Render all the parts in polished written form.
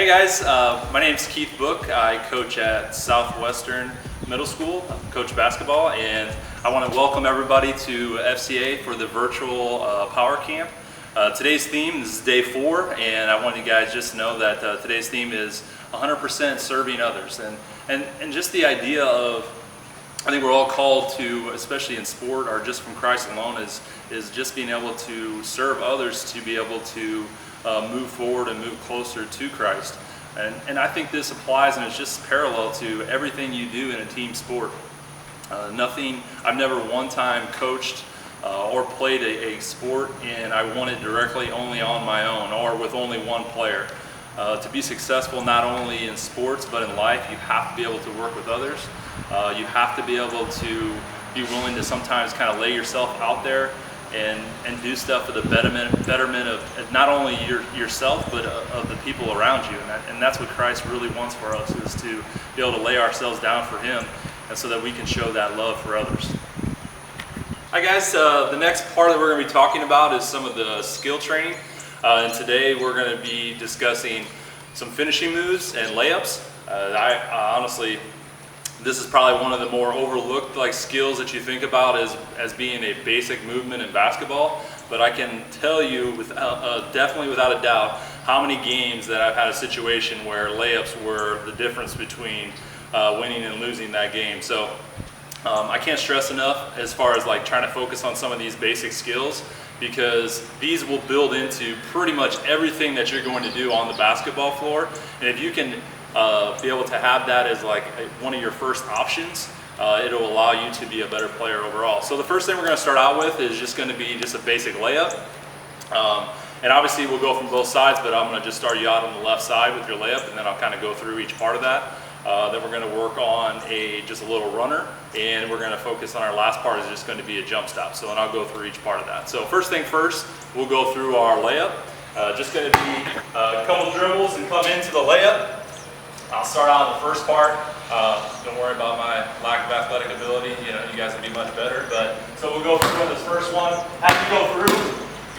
Hey guys, my name's Keith Book. I coach at Southwestern Middle School, coach basketball, and I want to welcome everybody to FCA for the virtual Power Camp. Today's theme, this is day 4, and I want you guys just to know that today's theme is 100% serving others. And just the idea of, I think we're all called to, especially in sport or just from Christ alone, is just being able to serve others to be able to move forward and move closer to Christ. And I think this applies and it's just parallel to everything you do in a team sport. I've never one time coached or played a sport and I won it directly only on my own or with only one player. To be successful not only in sports but in life, you have to be able to work with others. You have to be able to be willing to sometimes kind of lay yourself out there and do stuff for the betterment of not only yourself but of the people around you, and that's what Christ really wants for us, is to be able to lay ourselves down for Him, and so that we can show that love for others. Hi guys, the next part that we're going to be talking about is some of the skill training, and today we're going to be discussing some finishing moves and layups. I honestly, this is probably one of the more overlooked skills that you think about as being a basic movement in basketball. But I can tell you definitely without a doubt how many games that I've had a situation where layups were the difference between winning and losing that game. So I can't stress enough as far as trying to focus on some of these basic skills, because these will build into pretty much everything that you're going to do on the basketball floor. And if you can be able to have that as one of your first options, it'll allow you to be a better player overall. So the first thing we're going to start out with is just going to be just a basic layup. And obviously we'll go from both sides, but I'm going to just start you out on the left side with your layup, and then I'll kind of go through each part of that. Then we're going to work on just a little runner, and we're going to focus on our last part is just going to be a jump stop. So and I'll go through each part of that. So first thing first, we'll go through our layup. Just going to be a couple dribbles and come into the layup. I'll start out on the first part. Don't worry about my lack of athletic ability. You guys will be much better. But so we'll go through this first one. As you go through,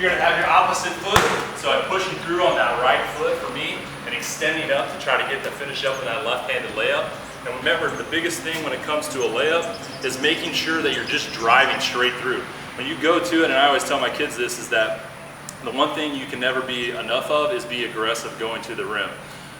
you're going to have your opposite foot. So I'm pushing through on that right foot for me and extending up to try to get the finish up in that left-handed layup. And remember, the biggest thing when it comes to a layup is making sure that you're just driving straight through. When you go to it, and I always tell my kids this, is that the one thing you can never be enough of is be aggressive going to the rim.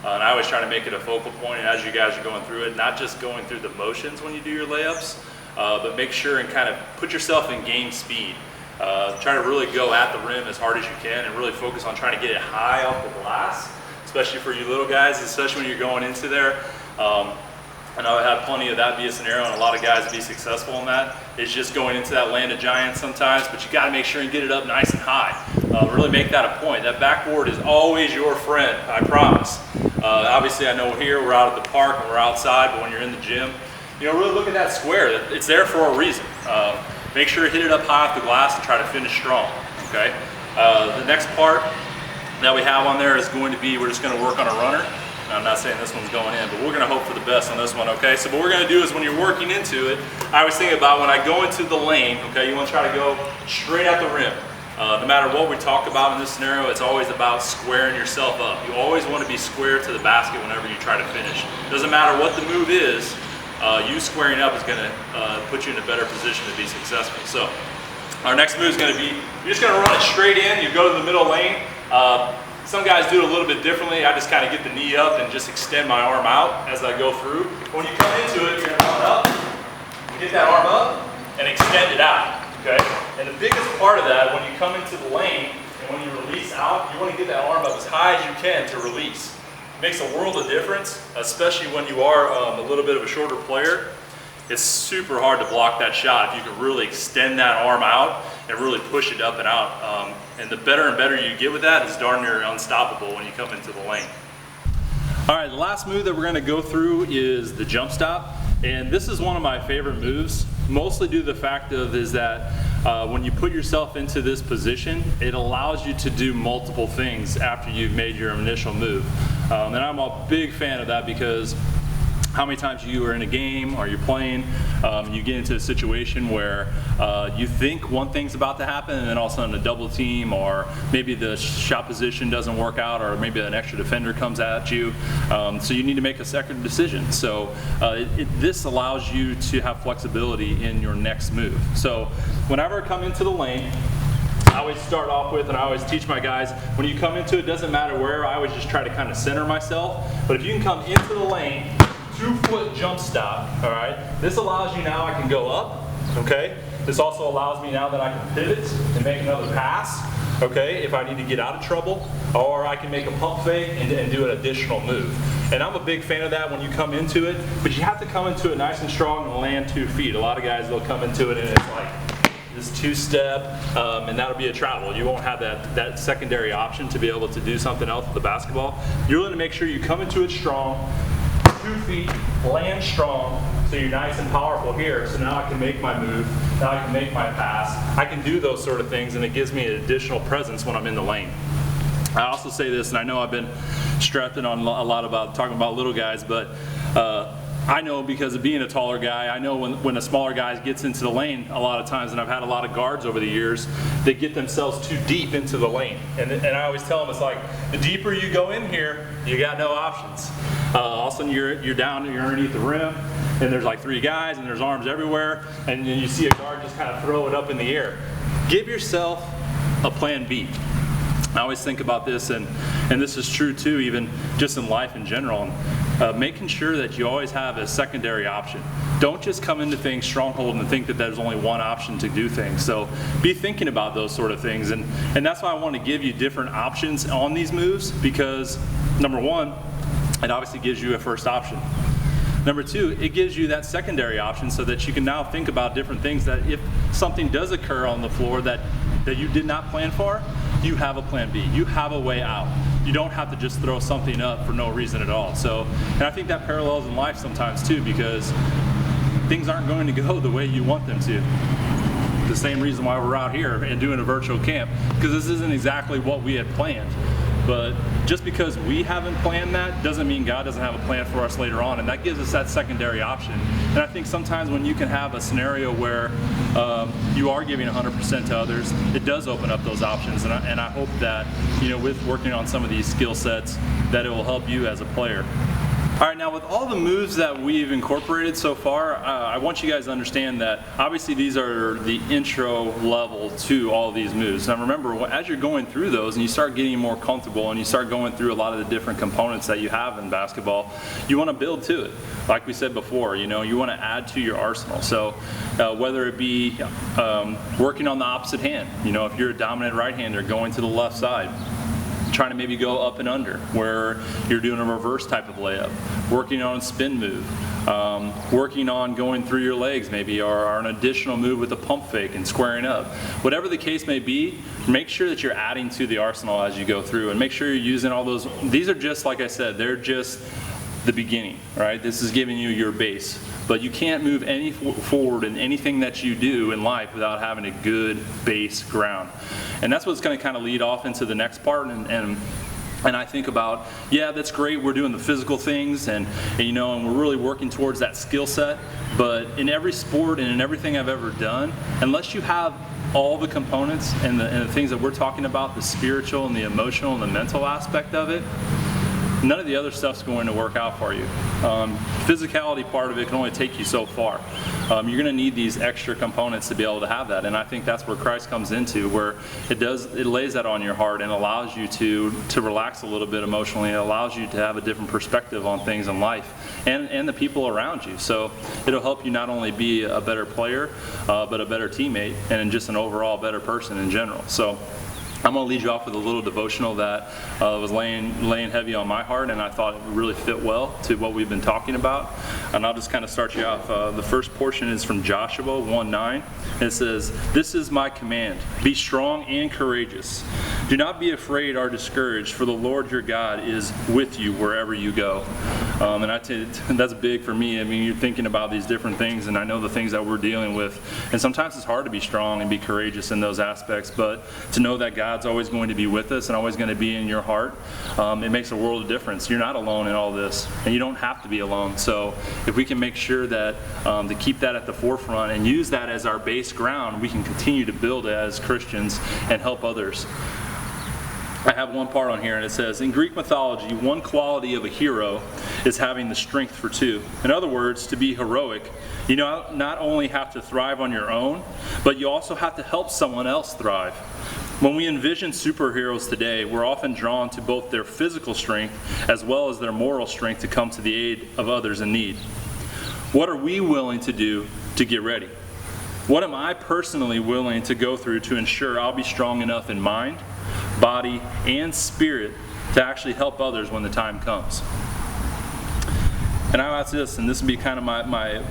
And I always try to make it a focal point as you guys are going through it, not just going through the motions when you do your layups, but make sure and kind of put yourself in game speed. Try to really go at the rim as hard as you can and really focus on trying to get it high off the glass, especially for you little guys, especially when you're going into there. I know I've had plenty of that be a scenario, and a lot of guys be successful in that. It's just going into that land of giants sometimes, but you got to make sure and get it up nice and high. Really make that a point. That backboard is always your friend, I promise. Obviously, I know here we're out at the park and we're outside, but when you're in the gym, really look at that square. It's there for a reason. Make sure to hit it up high off the glass and try to finish strong. Okay. The next part that we have on there is going to be, we're just going to work on a runner. I'm not saying this one's going in, but we're going to hope for the best on this one, okay? So what we're going to do is when you're working into it, I always think about when I go into the lane, okay, you want to try to go straight at the rim. No matter what we talk about in this scenario, it's always about squaring yourself up. You always want to be square to the basket whenever you try to finish. Doesn't matter what the move is, you squaring up is going to put you in a better position to be successful. So our next move is going to be, you're just going to run it straight in, you go to the middle lane. Some guys do it a little bit differently. I just kind of get the knee up and just extend my arm out as I go through. When you come into it, you're going to run up, get that arm up, and extend it out, okay? And the biggest part of that, when you come into the lane and when you release out, you want to get that arm up as high as you can to release. It makes a world of difference, especially when you are a little bit of a shorter player. It's super hard to block that shot if you can really extend that arm out and really push it up and out. And the better and better you get with that is darn near unstoppable when you come into the lane. All right, the last move that we're going to go through is the jump stop. And this is one of my favorite moves, mostly due to the fact is that when you put yourself into this position, it allows you to do multiple things after you've made your initial move. And I'm a big fan of that because how many times you are in a game or you're playing, you get into a situation where you think one thing's about to happen and then all of a sudden a double team, or maybe the shot position doesn't work out, or maybe an extra defender comes at you, so you need to make a second decision. So this allows you to have flexibility in your next move. So whenever I come into the lane, I always start off with, and I always teach my guys, when you come into it, doesn't matter where, I always just try to kind of center myself. But if you can come into the lane, 2-foot jump stop, all right? This allows you now, I can go up, okay? This also allows me now that I can pivot and make another pass, okay, if I need to get out of trouble, or I can make a pump fake and do an additional move. And I'm a big fan of that when you come into it, but you have to come into it nice and strong and land 2 feet. A lot of guys, they'll come into it and it's like this 2-step, and that'll be a travel. You won't have that secondary option to be able to do something else with the basketball. You're going to make sure you come into it strong, 2 feet, land strong, so you're nice and powerful here. So now I can make my move, now I can make my pass. I can do those sort of things, and it gives me an additional presence when I'm in the lane. I also say this, and I know I've been stressing on a lot about talking about little guys, but I know because of being a taller guy, I know when a smaller guy gets into the lane a lot of times, and I've had a lot of guards over the years, they get themselves too deep into the lane. And I always tell them, it's like, the deeper you go in here, you got no options. All of a sudden you're down, you're underneath the rim, and there's like 3 guys, and there's arms everywhere, and then you see a guard just kind of throw it up in the air. Give yourself a plan B. I always think about this, and this is true too, even just in life in general. Making sure that you always have a secondary option. Don't just come into things stronghold and think that there's only one option to do things. So be thinking about those sort of things, and that's why I want to give you different options on these moves, because number one, it obviously gives you a first option. Number two, it gives you that secondary option so that you can now think about different things, that if something does occur on the floor that you did not plan for, you have a plan B. You have a way out. You don't have to just throw something up for no reason at all. So, and I think that parallels in life sometimes too, because things aren't going to go the way you want them to. The same reason why we're out here and doing a virtual camp, because this isn't exactly what we had planned. But just because we haven't planned that doesn't mean God doesn't have a plan for us later on, and that gives us that secondary option. And I think sometimes when you can have a scenario where you are giving 100% to others, it does open up those options. And I hope that, you know, with working on some of these skill sets, that it will help you as a player. All right, now with all the moves that we've incorporated so far, I want you guys to understand that obviously these are the intro level to all these moves. Now remember, as you're going through those and you start getting more comfortable and you start going through a lot of the different components that you have in basketball, you want to build to it. Like we said before, you know, you want to add to your arsenal. So whether it be working on the opposite hand, you know, if you're a dominant right-hander, going to the left side, trying to maybe go up and under, where you're doing a reverse type of layup, working on a spin move, working on going through your legs maybe, or an additional move with a pump fake and squaring up. Whatever the case may be, make sure that you're adding to the arsenal as you go through, and make sure you're using all those. These are just, like I said, they're just the beginning, right? This is giving you your base. But you can't move any forward in anything that you do in life without having a good base ground. And that's what's going to kind of lead off into the next part. And I think about, yeah, that's great, we're doing the physical things, and you know, and we're really working towards that skill set. But in every sport and in everything I've ever done, unless you have all the components and the things that we're talking about, the spiritual and the emotional and the mental aspect of it, none of the other stuff's going to work out for you. Physicality part of it can only take you so far. You're going to need these extra components to be able to have that, and I think that's where Christ comes into, where it lays that on your heart and allows you to relax a little bit emotionally. It allows you to have a different perspective on things in life and the people around you. So it'll help you not only be a better player, but a better teammate and just an overall better person in general. So I'm going to lead you off with a little devotional that was laying heavy on my heart, and I thought it really fit well to what we've been talking about. And I'll just kind of start you off. The first portion is from Joshua 1:9. It says, "This is my command, be strong and courageous. Do not be afraid or discouraged, for the Lord your God is with you wherever you go." That's big for me. I mean, you're thinking about these different things, and I know the things that we're dealing with. And sometimes it's hard to be strong and be courageous in those aspects, but to know that God's always going to be with us and always going to be in your heart, it makes a world of difference. You're not alone in all this, and you don't have to be alone. So if we can make sure that to keep that at the forefront and use that as our base ground, we can continue to build as Christians and help others. I have one part on here, and it says, in Greek mythology, one quality of a hero is having the strength for two. In other words, to be heroic, you not only have to thrive on your own, but you also have to help someone else thrive. When we envision superheroes today, we're often drawn to both their physical strength as well as their moral strength to come to the aid of others in need. What are we willing to do to get ready? What am I personally willing to go through to ensure I'll be strong enough in mind, body, and spirit to actually help others when the time comes? And I'll ask this, and this will be kind of my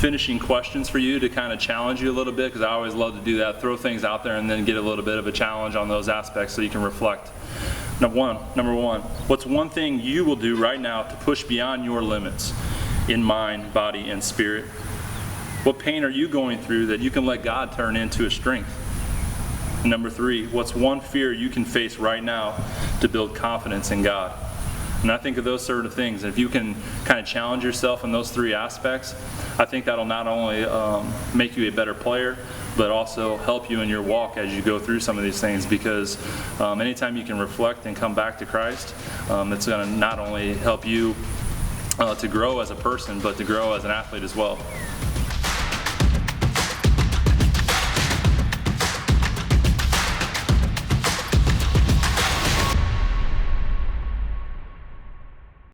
finishing questions for you to kind of challenge you a little bit, because I always love to do that, throw things out there and then get a little bit of a challenge on those aspects so you can reflect. Number one, what's one thing you will do right now to push beyond your limits in mind, body, and spirit? What pain are you going through that you can let God turn into a strength? And number 3, what's one fear you can face right now to build confidence in God? And I think of those sort of things. If you can kind of challenge yourself in those 3 aspects, I think that'll not only make you a better player, but also help you in your walk as you go through some of these things. Because anytime you can reflect and come back to Christ, it's going to not only help you to grow as a person, but to grow as an athlete as well.